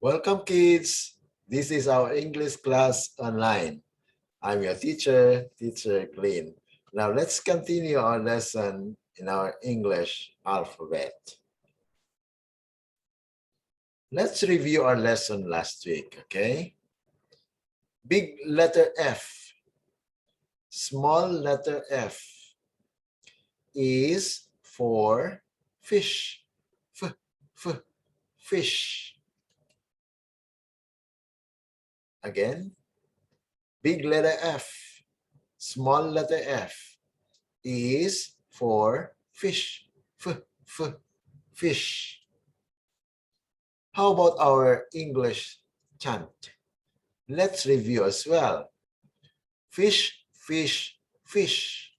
Welcome, kids. This is our English class online. I'm your teacher, Teacher Glean. Now let's continue our lesson in our English alphabet. Let's review our lesson last week, okay? Big letter F, small letter F is for fish. Fish. Again, big letter F, small letter F is for fish. Fish. How about our English chant? Let's review as well. Fish, fish, fish.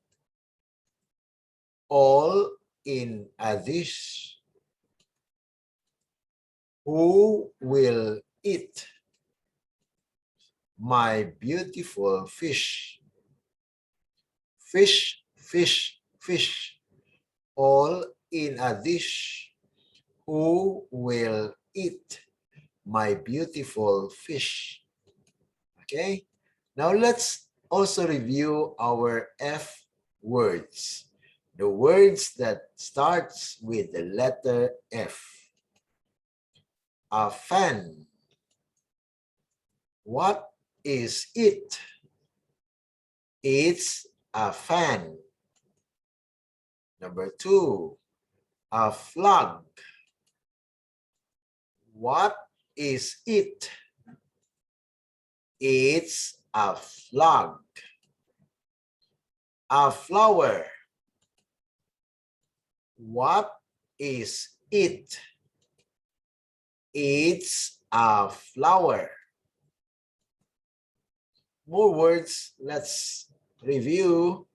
All in a dish. Who will eat my beautiful fish? Fish, fish, fish. All in a dish. Who will eat my beautiful fish? Okay, now let's also review our F words. The words that starts with the letter F. A fan. What is it? It's a fan. Number 2, a flag. What is it? It's a flag. A flower. What is it? It's a flower. More words, let's review.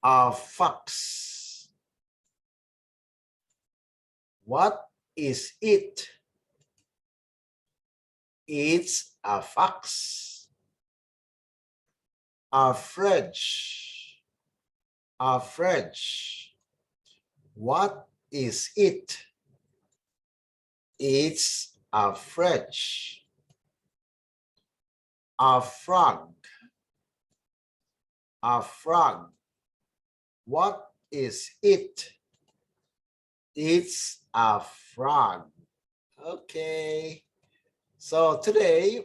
A fox. What is it? It's a fox. A fridge. A fridge. What is it? It's a fridge. A frog. A frog. What is it? It's a frog. Okay. So today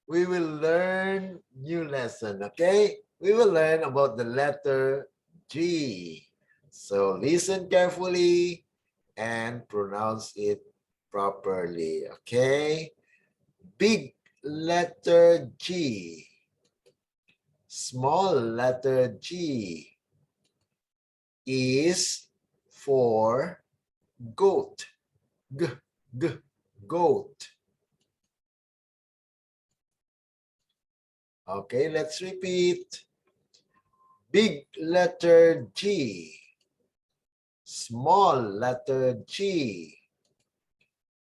we will learn new lesson, okay? We will learn about the letter G. So listen carefully and pronounce it properly, okay? Big letter G. Small letter G is for goat. Goat. Okay, let's repeat. Big letter G. Small letter G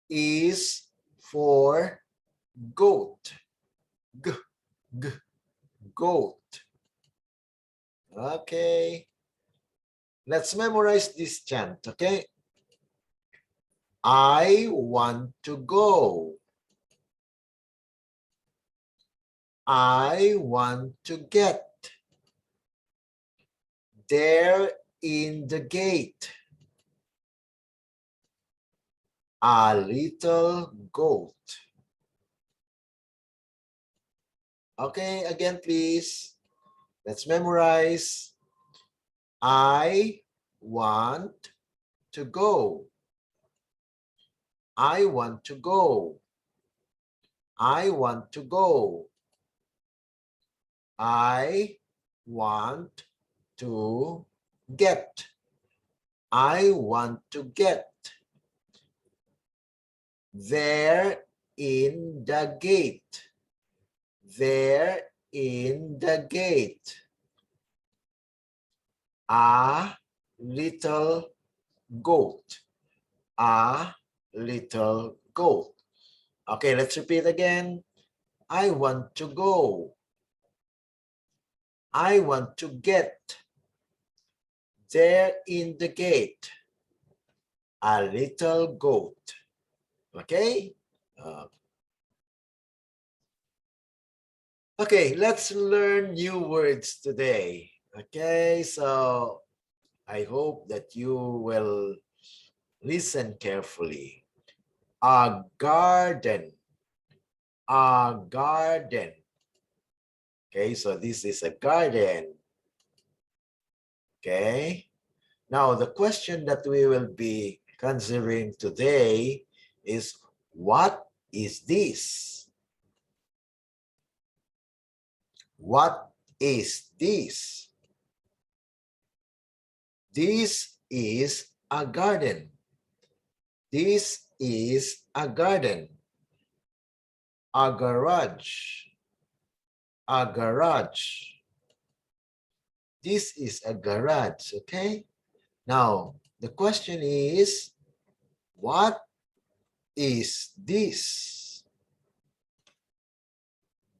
is for goat. Goat. Okay. Let's memorize this chant, okay? I want to go. I want to get. There in the gate. A little goat. Okay, again, please. Let's memorize. I want to go. I want to go. I want to go. I want to get. I want to get. There in the gate. There in the gate. A little goat. A little goat. Okay, let's repeat again. I want to go. I want to get. There in the gate. A little goat. Okay? Okay, let's learn new words today. Okay, so I hope that you will listen carefully. A garden. A garden. Okay, so this is a garden. Okay. Now, the question that we will be considering today is, what is this? What is this? This is a garden. This is a garden. A garage. A garage. This is a garage, okay? Now, the question is, what is this?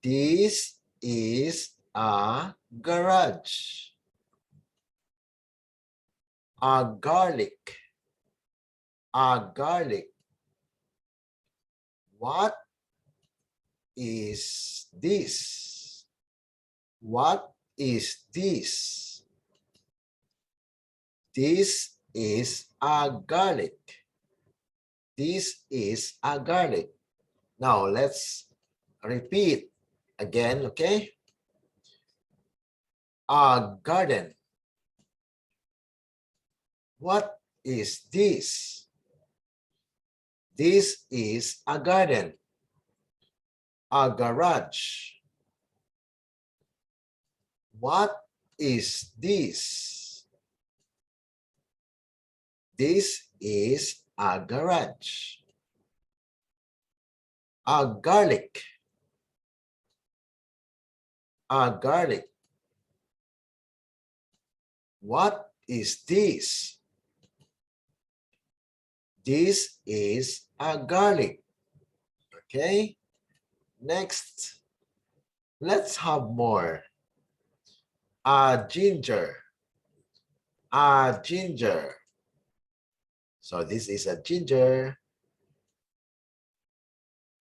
This is a garage. A garlic. A garlic. What is this? What is this? This is a garlic. This is a garlic. Now let's repeat again, okay? A garden. What is this? This is a garden. A garage. What is this? This is a garage. A garlic. A garlic. What is this? This is a garlic. Okay. Next, let's have more. A ginger. A ginger. So this is a ginger.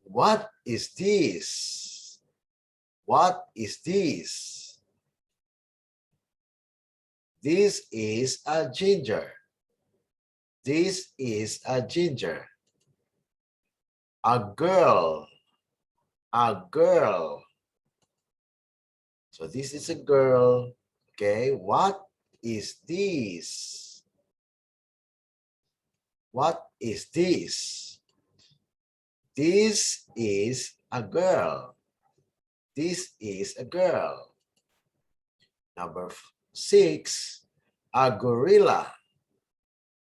What is this? What is this? This is a ginger. This is a ginger. A girl. A girl. So this is a girl. Okay, what is this? What is this? This is a girl. This is a girl. Number 6, a gorilla.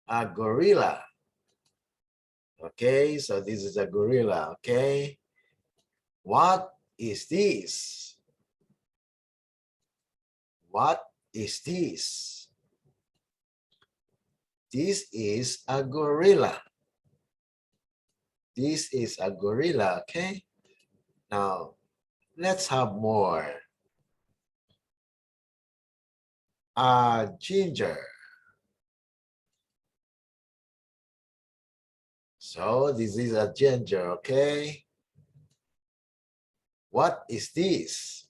A gorilla. Okay, so this is a gorilla, okay? What is this? What is this? This is a gorilla. This is a gorilla, okay? Now, let's have more. A ginger. So this is a ginger, okay? What is this?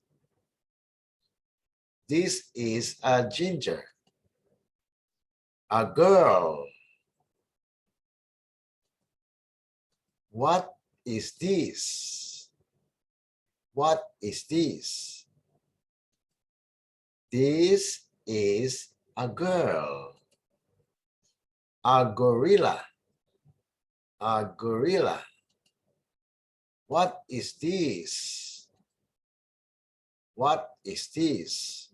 This is a ginger. A girl. What is this? What is this? This is a girl. A gorilla. A gorilla. What is this? What is this?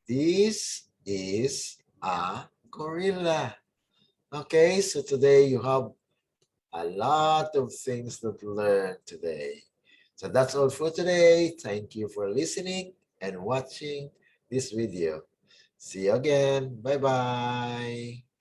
This is a gorilla. Okay, so today you have a lot of things to learn today. So that's all for today. Thank you for listening and watching this video. See you again. Bye-bye.